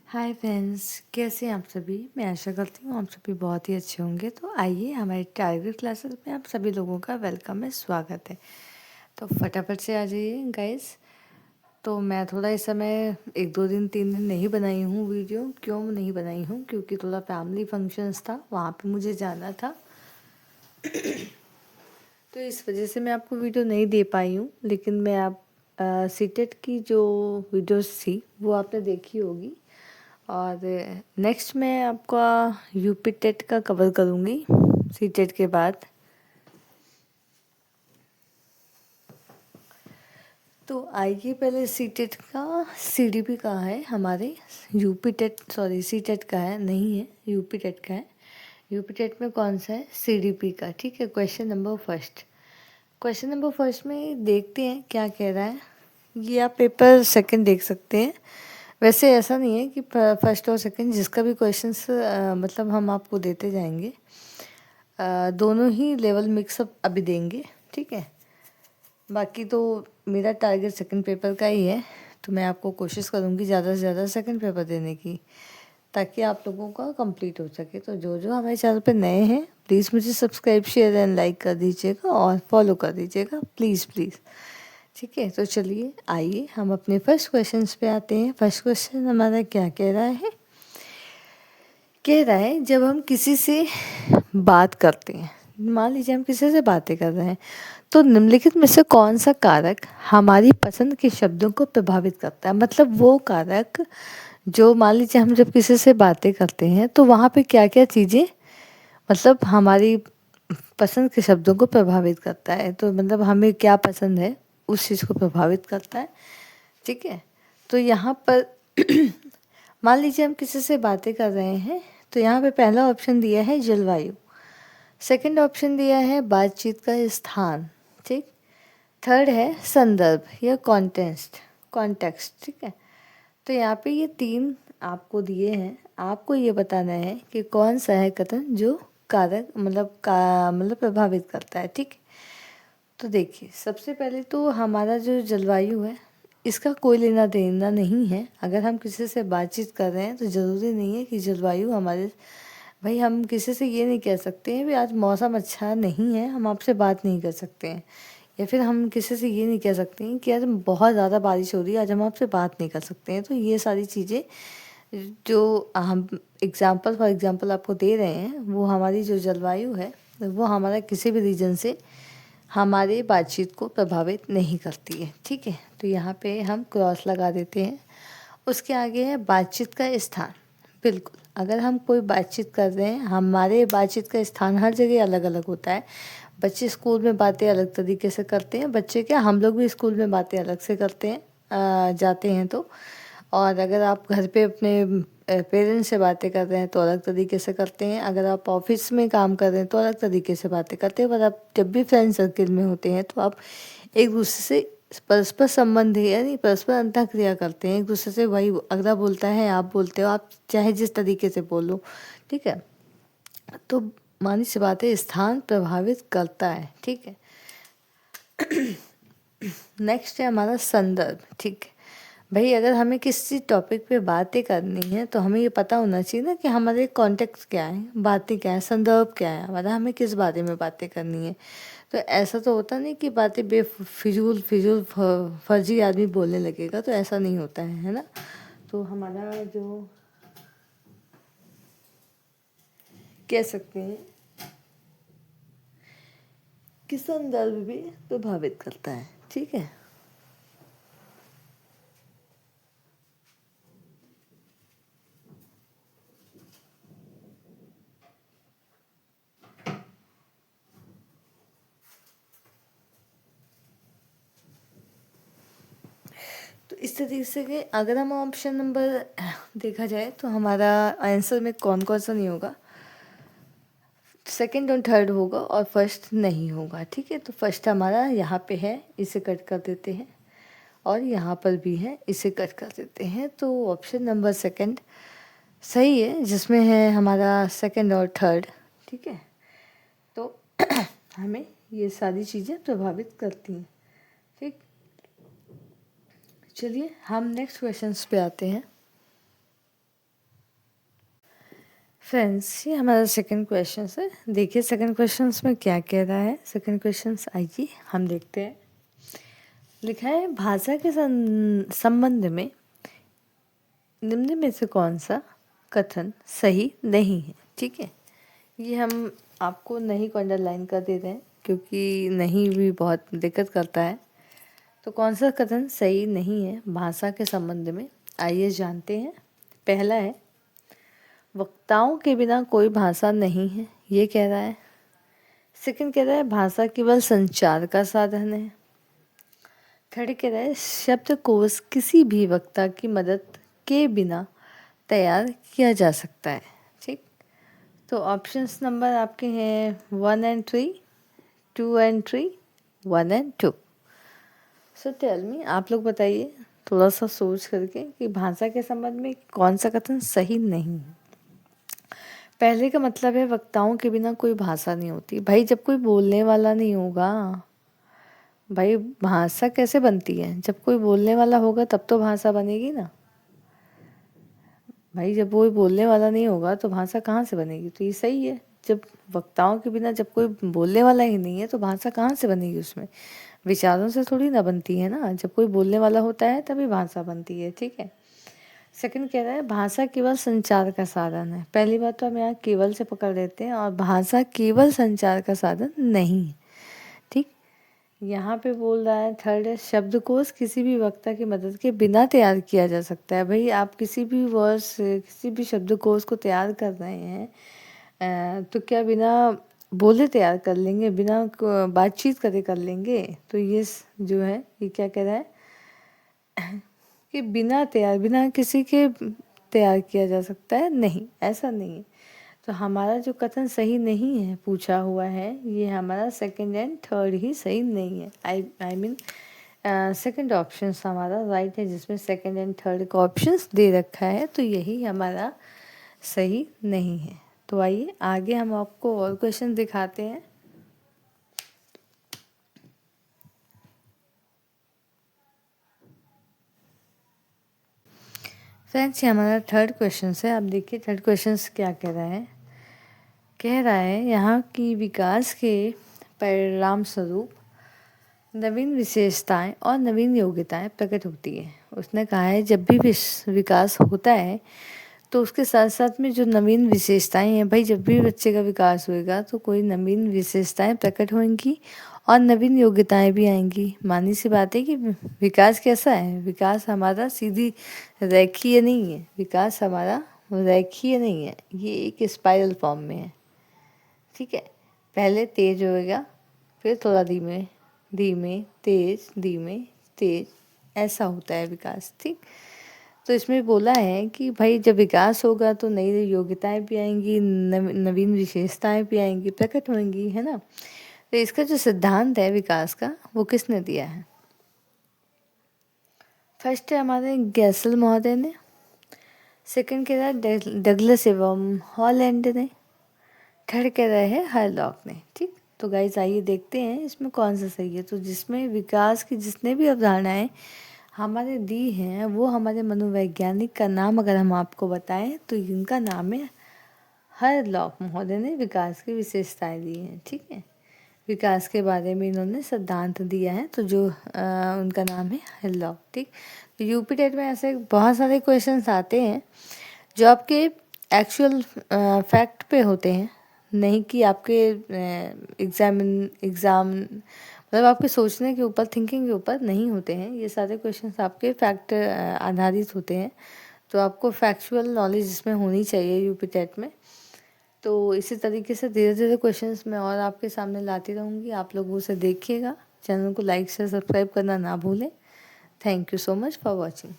Hi friends, कैसे हैं आप सभी। मैं आशा करती हूँ आप सभी बहुत ही अच्छे होंगे। तो आइए, हमारे टारगेट क्लासेस में आप सभी लोगों का वेलकम है, स्वागत है। तो फटाफट से आ जाइए गाइस। तो मैं थोड़ा इस समय 1 2 दिन 3 दिन नहीं बनाई हूँ वीडियो। क्यों नहीं बनाई हूँ? क्योंकि थोड़ा फैमिली फंक्शंस था, वहाँ पे मुझे जाना था। तो इस वजह से मैं आपको वीडियो नहीं दे पाई हूँ। लेकिन मैं आप सीटेट की जो वीडियोस थी वो आपने देखी होगी। और नेक्स्ट मैं आपका यूपी टेट का कवर करूँगी सी टेट के बाद। तो आइए, पहले सी टेट का सीडीपी का है हमारे। UP TET sorry C TET का है, नहीं है यूपी टेट का है। यूपी टेट में कौन सा है? सीडीपी का। ठीक है, question number first. Question number first में देखते हैं क्या कह रहा है। ये आप पेपर सेकंड देख सकते हैं। वैसे ऐसा नहीं है कि फर्स्ट और सेकंड जिसका भी क्वेश्चंस मतलब हम आपको देते जाएंगे। दोनों ही लेवल मिक्सअप अभी देंगे। ठीक है, बाकी तो मेरा टारगेट सेकंड पेपर का ही है। तो मैं आपको कोशिश करूँगी ज़्यादा से ज़्यादा सेकंड पेपर देने की, ताकि आप लोगों का कंप्लीट हो सके। तो जो जो हमारे चैनल पे नए हैं, प्लीज़ मुझे सब्सक्राइब शेयर एंड लाइक कर दीजिएगा और फॉलो कर दीजिएगा, प्लीज़ प्लीज़। ठीक है, तो चलिए आइए हम अपने फर्स्ट क्वेश्चंस पे आते हैं। फर्स्ट क्वेश्चन हमारा क्या कह रहा है? कह रहा है, जब हम किसी से बात करते हैं, मान लीजिए हम किसी से बातें कर रहे हैं, तो निम्नलिखित में से कौन सा कारक हमारी पसंद के शब्दों को प्रभावित करता है। मतलब वो कारक जो, मान लीजिए हम जब किसी से बातें करते हैं तो वहाँ पे क्या क्या चीज़ें मतलब हमारी पसंद के शब्दों को प्रभावित करता है। तो मतलब हमें क्या पसंद है उस चीज़ को प्रभावित करता है। ठीक है, तो यहाँ पर मान लीजिए हम किसी से बातें कर रहे हैं, तो यहाँ पे पहला ऑप्शन दिया है जलवायु, सेकंड ऑप्शन दिया है बातचीत का स्थान, ठीक, थर्ड है संदर्भ या कॉन्टेक्स्ट। ठीक है, तो यहाँ पे ये 3 आपको दिए हैं। आपको ये बताना है कि कौन सा है कथन जो कारक मतलब प्रभावित करता है। ठीक, तो देखिए, सबसे पहले तो हमारा जो जलवायु है, इसका कोई लेना देना नहीं है। अगर हम किसी से बातचीत कर रहे हैं तो ज़रूरी नहीं है कि जलवायु हमारे, भाई हम किसी से ये नहीं कह सकते हैं भी आज मौसम अच्छा नहीं है, हम आपसे बात नहीं कर सकते हैं। या फिर हम किसी से ये नहीं कह सकते हैं कि आज बहुत ज़्यादा बारिश हो रही है, आज हम आपसे बात नहीं कर सकते हैं। तो ये सारी चीज़ें जो हम फॉर एग्जांपल आपको दे रहे हैं, वो हमारी जो जलवायु है वो हमारा किसी भी रीजन से हमारे बातचीत को प्रभावित नहीं करती है। ठीक है, तो यहाँ पे हम क्रॉस लगा देते हैं। उसके आगे है बातचीत का स्थान। बिल्कुल, अगर हम कोई बातचीत कर रहे हैं, हमारे बातचीत का स्थान हर जगह अलग अलग होता है। बच्चे स्कूल में बातें अलग तरीके से करते हैं, बच्चे क्या, हम लोग भी स्कूल में बातें अलग से करते हैं जाते हैं तो। और अगर आप घर पे अपने पेरेंट्स से बातें कर रहे हैं तो अलग तरीके से करते हैं। अगर आप ऑफिस में काम कर रहे हैं तो अलग तरीके से बातें करते हैं। पर आप जब भी फ्रेंड सर्किल में होते हैं तो आप एक दूसरे से परस्पर संबंध है, यानी परस्पर अंतःक्रिया करते हैं एक दूसरे से। वही अगला बोलता है, आप बोलते हो, आप चाहे जिस तरीके से बोलो। ठीक है, तो मानी सी बात है, स्थान प्रभावित करता है। ठीक है, नेक्स्ट है हमारा संदर्भ। ठीक है, भाई अगर हमें किसी टॉपिक पे बातें करनी है तो हमें ये पता होना चाहिए ना कि हमारे कॉन्टेक्स्ट क्या है, बातें क्या है, संदर्भ क्या है, मतलब हमें किस बारे में बातें करनी है। तो ऐसा तो होता नहीं कि बातें बेफिजूल फिजूल फर्जी आदमी बोलने लगेगा, तो ऐसा नहीं होता है ना। तो हमारा जो कह सकते हैं कि संदर्भ भी प्रभावित करता है। ठीक है, तो इस तरीके से कि अगर हम ऑप्शन नंबर देखा जाए तो हमारा आंसर में कौन कौन सा नहीं होगा, सेकंड और थर्ड होगा और फर्स्ट नहीं होगा। ठीक है, तो फर्स्ट हमारा यहाँ पे है, इसे कट कर देते हैं, और यहाँ पर भी है, इसे कट कर देते हैं। तो ऑप्शन नंबर सेकंड सही है, जिसमें है हमारा सेकंड और थर्ड। ठीक है, तो हमें ये सारी चीज़ें प्रभावित करती हैं। ठीक, चलिए हम नेक्स्ट क्वेश्चंस पे आते हैं। फ्रेंड्स, ये हमारा सेकंड क्वेश्चन है। देखिए सेकंड क्वेश्चन में क्या कह रहा है। सेकंड क्वेश्चन आइए हम देखते हैं। लिखा है भाषा के संबंध में निम्न में से कौन सा कथन सही नहीं है। ठीक है, ये हम आपको नहीं को अंडरलाइन कर देते हैं क्योंकि नहीं भी बहुत दिक्कत करता है। तो कौन सा कथन सही नहीं है भाषा के संबंध में, आइए जानते हैं। पहला है वक्ताओं के बिना कोई भाषा नहीं है, ये कह रहा है। सेकंड कह रहा है भाषा केवल संचार का साधन है। थर्ड कह रहा है शब्दकोश किसी भी वक्ता की मदद के बिना तैयार किया जा सकता है। ठीक, तो ऑप्शंस नंबर आपके हैं 1 and 3, 2 and 3, 1 and 2। So tell me, आप लोग बताइए थोड़ा सा सोच करके कि भाषा के संबंध में कौन सा कथन सही नहीं है। पहले का मतलब है वक्ताओं के बिना कोई भाषा नहीं होती। भाई जब कोई बोलने वाला नहीं होगा, भाई भाषा कैसे बनती है? जब कोई बोलने वाला होगा तब तो भाषा बनेगी ना। भाई जब कोई बोलने वाला नहीं होगा तो भाषा कहाँ से बनेगी? तो ये सही है, जब वक्ताओं के बिना जब कोई बोलने वाला ही नहीं है तो भाषा कहाँ से बनेगी? उसमें विचारों से थोड़ी ना बनती है ना। जब कोई बोलने वाला होता है तभी भाषा बनती है। ठीक है। सेकंड कह रहा है भाषा केवल संचार का साधन है। पहली बात तो हम यहाँ केवल से पकड़ लेते हैं और भाषा केवल संचार का साधन नहीं है। ठीक, यहाँ पे बोल रहा है थर्ड है शब्दकोश किसी भी वक्ता की मदद के बिना तैयार किया जा सकता है। भाई आप किसी भी वर्ड से किसी भी शब्दकोश को तैयार कर रहे हैं तो क्या बिना बोले तैयार कर लेंगे, बिना बातचीत करे कर लेंगे? तो ये जो है ये क्या कह रहा है कि बिना किसी के तैयार किया जा सकता है। नहीं, ऐसा नहीं है। तो हमारा जो कथन सही नहीं है पूछा हुआ है, ये हमारा सेकंड एंड थर्ड ही सही नहीं है। आई मीन सेकंड ऑप्शन हमारा राइट है, जिसमें सेकंड एंड थर्ड का ऑप्शंस दे रखा है, तो यही हमारा सही नहीं है। तो आइए आगे हम आपको और क्वेश्चन दिखाते हैं। फ्रेंड्स, ये हमारा थर्ड क्वेश्चन है। आप देखिए थर्ड क्वेश्चन क्या कह रहा है। कह रहा है यहाँ की विकास के परिणाम स्वरूप नवीन विशेषताएं और नवीन योग्यताएं प्रकट होती है। उसने कहा है जब भी विकास होता है तो उसके साथ साथ में जो नवीन विशेषताएं हैं, भाई जब भी बच्चे का विकास होएगा तो कोई नवीन विशेषताएं प्रकट होंगी और नवीन योग्यताएं भी आएंगी। मानी सी बात है कि विकास कैसा है? विकास हमारा सीधी रेखीय नहीं है। विकास हमारा रेखीय नहीं है, ये एक स्पाइरल फॉर्म में है। ठीक है, पहले तेज होएगा, फिर थोड़ा धीमे धीमे तेज, धीमे तेज, ऐसा होता है विकास। ठीक, तो इसमें बोला है कि भाई जब विकास होगा तो नई नई योग्यताएं भी आएंगी, नवीन विशेषताएं भी आएंगी, प्रकट होंगी, है ना। तो इसका जो सिद्धांत है विकास का, वो किसने दिया है? फर्स्ट है हमारे गैसल महोदय ने। सेकंड कह रहा है डगलस एवं हॉलैंड ने। थर्ड कह रहे हैं हरलॉक ने। ठीक, तो गाइज आइए देखते हैं इसमें कौन सा सही है। तो जिसमें विकास की जितने भी अवधारणाएं हमारे दी हैं, वो हमारे मनोवैज्ञानिक का नाम अगर हम आपको बताएं तो इनका नाम है हरलॉक महोदय ने विकास की विशेषताएं दी हैं। ठीक है, विकास के बारे में इन्होंने सिद्धांत दिया है, तो जो उनका नाम है हरलॉक। ठीक, तो यूपी टेट में ऐसे बहुत सारे क्वेश्चंस आते हैं जो आपके एक्चुअल फैक्ट पे होते हैं, नहीं कि आपके एग्जाम मतलब आपके सोचने के ऊपर, थिंकिंग के ऊपर नहीं होते हैं। ये सारे क्वेश्चंस आपके फैक्ट आधारित होते हैं, तो आपको फैक्चुअल नॉलेज इसमें होनी चाहिए यूपी टेट में। तो इसी तरीके से धीरे धीरे क्वेश्चंस मैं और आपके सामने लाती रहूँगी। आप लोग उसे देखिएगा। चैनल को लाइक से सब्सक्राइब करना ना भूलें। Thank you so much for watching.